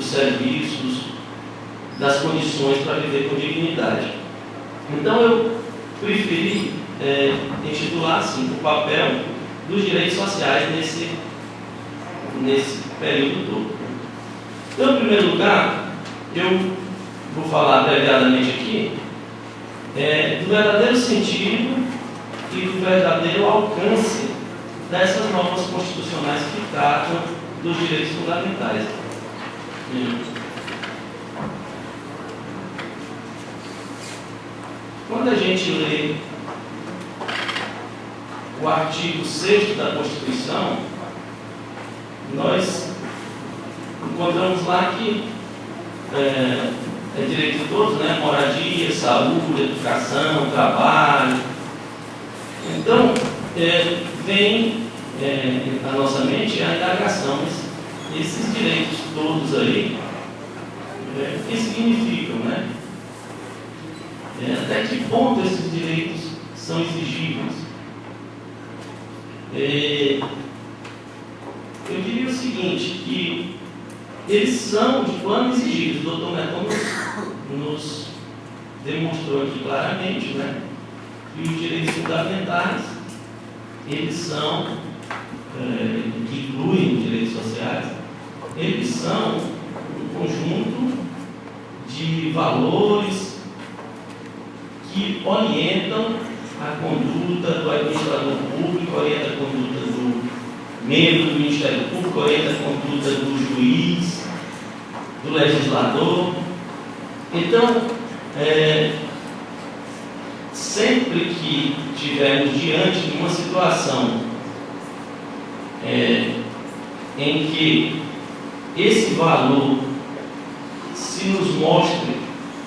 serviços, das condições para viver com dignidade. Então eu preferi intitular assim, o papel dos direitos sociais nesse período todo. Então, em primeiro lugar, eu vou falar abreviadamente aqui do verdadeiro sentido e do verdadeiro alcance dessas normas constitucionais que tratam dos direitos fundamentais. Quando a gente lê o artigo 6º da Constituição, nós encontramos lá que é direito de todos, né? Moradia, saúde, educação, trabalho. Então, vem na nossa mente a indagação, esses direitos todos aí, o que significam, né? Até que ponto esses direitos são exigíveis? Eu diria o seguinte, que eles são de plano exigíveis. O Dr. Meton nos demonstrou aqui claramente, né, que os direitos fundamentais, eles são, que incluem os direitos sociais, eles são um conjunto de valores que orientam a conduta do administrador público, orienta a conduta do membro do Ministério Público, orienta a conduta do juiz, do legislador. Então, sempre que estivermos diante de uma situação em que esse valor se nos mostre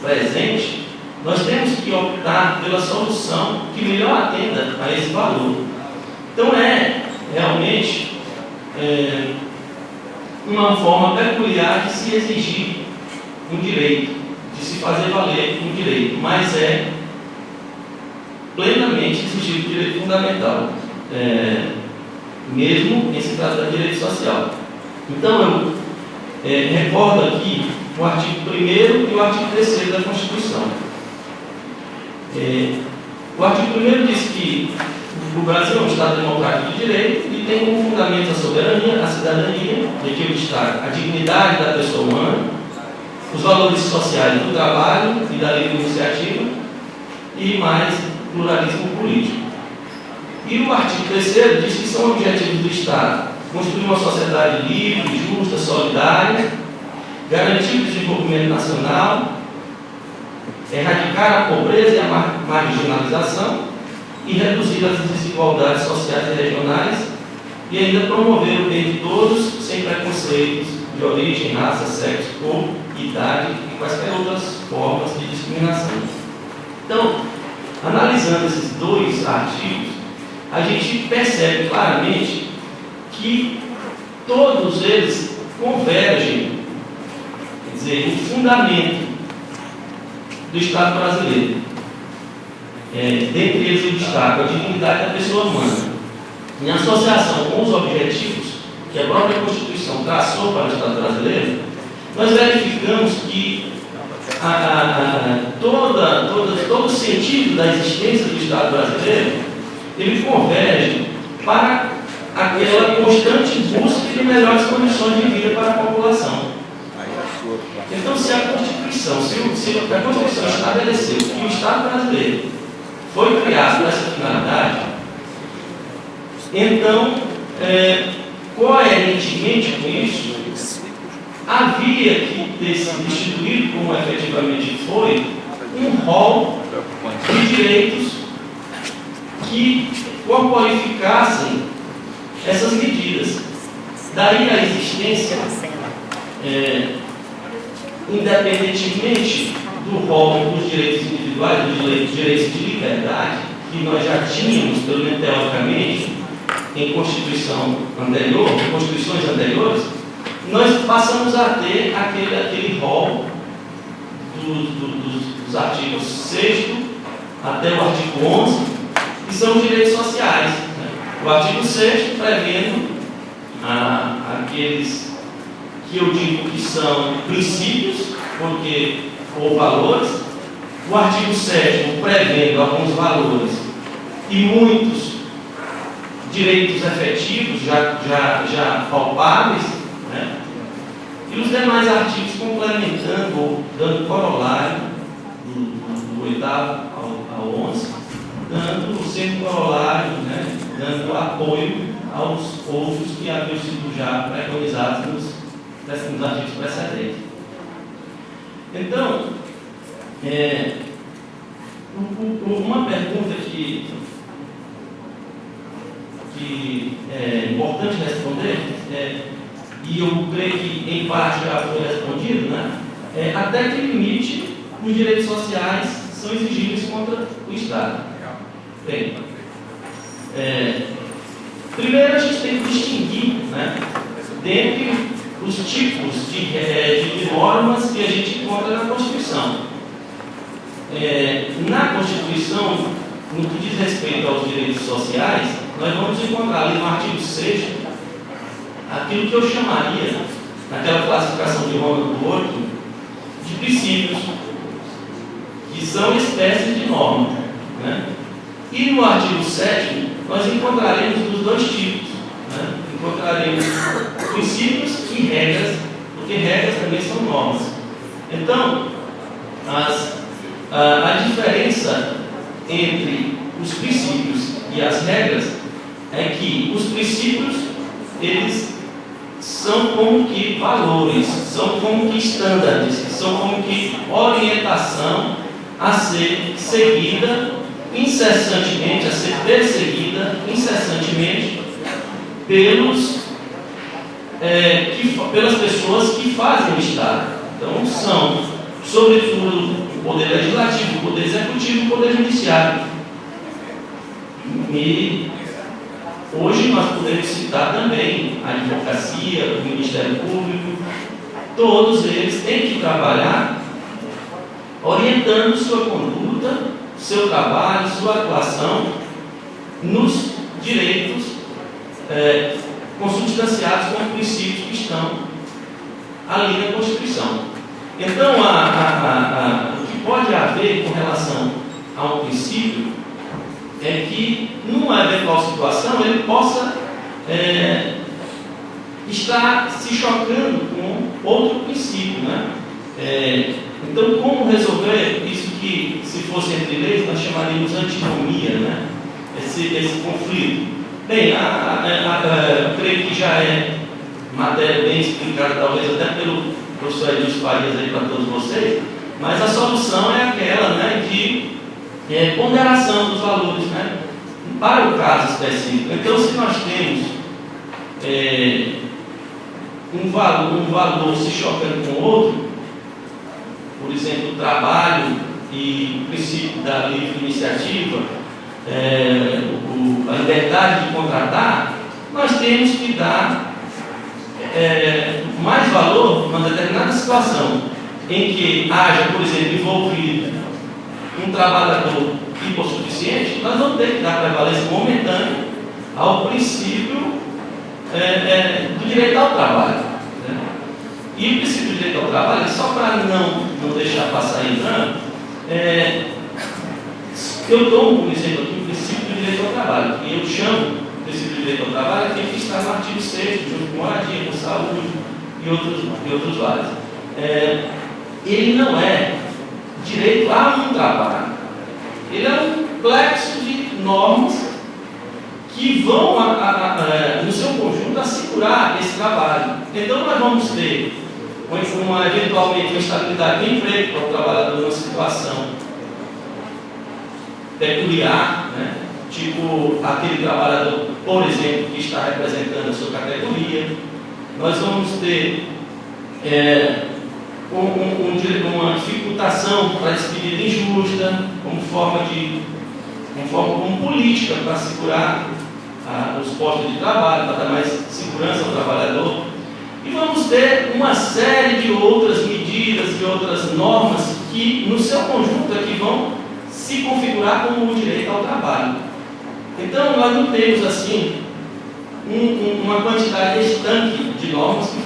presente, nós temos que optar pela solução que melhor atenda a esse valor. Então realmente uma forma peculiar de se exigir um direito, de se fazer valer um direito, mas é plenamente exigido o direito fundamental, mesmo em se tratando de direito social. Então eu recordo aqui o artigo 1º e o artigo 3º da Constituição. O artigo 1º diz que o Brasil é um Estado democrático de direito e tem como fundamento a soberania, a cidadania, de que eu destaco a dignidade da pessoa humana, os valores sociais do trabalho e da livre iniciativa e mais pluralismo político. E o artigo 3º diz que são objetivos do Estado construir uma sociedade livre, justa, solidária, garantir o desenvolvimento nacional, erradicar a pobreza e a marginalização e reduzir as desigualdades sociais e regionais e ainda promover o bem de todos sem preconceitos de origem, raça, sexo, cor, idade e quaisquer outras formas de discriminação. Então, analisando esses dois artigos, a gente percebe claramente que todos eles convergem, quer dizer, o fundamento do Estado brasileiro. Dentre eles eu destaco a dignidade da pessoa humana. Em associação com os objetivos que a própria Constituição traçou para o Estado brasileiro, nós verificamos que todo o sentido da existência do Estado brasileiro, ele converge para aquela constante busca de melhores condições de vida para a população. Então, se a Constituição estabeleceu que o Estado brasileiro foi criado para essa finalidade, então, coerentemente com isso, havia que ter sido instituído, como efetivamente foi, um rol de direitos que corporificassem essas medidas. Daí a existência, independentemente do rol dos direitos individuais, dos direitos de liberdade, que nós já tínhamos, pelo menos teoricamente, em constituições anteriores, nós passamos a ter aquele rol dos artigos 6º até o artigo 11, que são os direitos sociais. O artigo 6º prevendo aqueles que eu digo que são princípios, ou valores. O artigo 7º prevendo alguns valores e muitos direitos efetivos já palpáveis, né? E os demais artigos complementando ou dando corolário do 8º ao 11º, sendo corolário, né? Dando apoio aos outros que haviam sido já preconizados nos artigos precedentes. Então, uma pergunta que é importante responder, e eu creio que em parte já foi respondido, né? Até que limite os direitos sociais são exigidos contra o Estado. Bem, primeiro a gente tem que distinguir, né, dentre os tipos de normas que a gente encontra na Constituição. Na Constituição, no que diz respeito aos direitos sociais, nós vamos encontrar ali no artigo 6º aquilo que eu chamaria, naquela classificação de Roma do 8, de princípios, que são espécies de norma, né? E no artigo 7º, nós encontraremos os dois tipos, né? Encontraremos princípios e regras, porque regras também são normas. Então, a diferença entre os princípios e as regras é que os princípios, eles são como que valores, são como que estándares, são como que orientação a ser seguida incessantemente, a ser perseguida incessantemente pelas pessoas que fazem o Estado. Então, são, sobretudo, o Poder Legislativo, o Poder Executivo e o Poder Judiciário. E hoje nós podemos citar também a advocacia, o Ministério Público. Todos eles têm que trabalhar orientando sua conduta, seu trabalho, sua atuação nos direitos consubstanciados com os princípios que estão ali na Constituição. Então, o que pode haver com relação a um princípio é que, numa eventual situação, ele possa estar se chocando com outro princípio, né? Então, como resolver isso que, se fosse entre leis, nós chamaríamos antinomia, né? Esse conflito? Bem, eu creio que já é matéria bem explicada, talvez até pelo professor Edilson Farias aí para todos vocês, mas a solução é aquela, né, de ponderação dos valores, né, para o caso específico. Então, se nós temos um valor se chocando com o outro, por exemplo, o trabalho e o princípio da livre iniciativa, a liberdade de contratar, nós temos que dar mais valor numa determinada situação em que haja, por exemplo, envolvido um trabalhador hipossuficiente. Nós vamos ter que dar prevalência momentânea ao princípio do direito ao trabalho, né? E o princípio do direito ao trabalho, só para não deixar passar em branco, eu dou, por exemplo, aqui o princípio do direito ao trabalho, e eu chamo o princípio do direito ao trabalho aquele que está no artigo 6º, junto com moradia, com saúde e outros vários. Ele não é direito a um trabalho, ele é um complexo de normas que vão, no seu conjunto, assegurar esse trabalho. Então, nós vamos ter eventualmente uma estabilidade de emprego para o trabalhador numa situação peculiar, né? Tipo aquele trabalhador, por exemplo, que está representando a sua categoria. Nós vamos ter uma dificultação para a despedida injusta, como política para assegurar os postos de trabalho, para dar mais segurança ao trabalhador. E vamos ter uma série de outras medidas e outras normas que, no seu conjunto, aqui vão se configurar como o direito ao trabalho. Então, nós não temos assim uma quantidade estanque de normas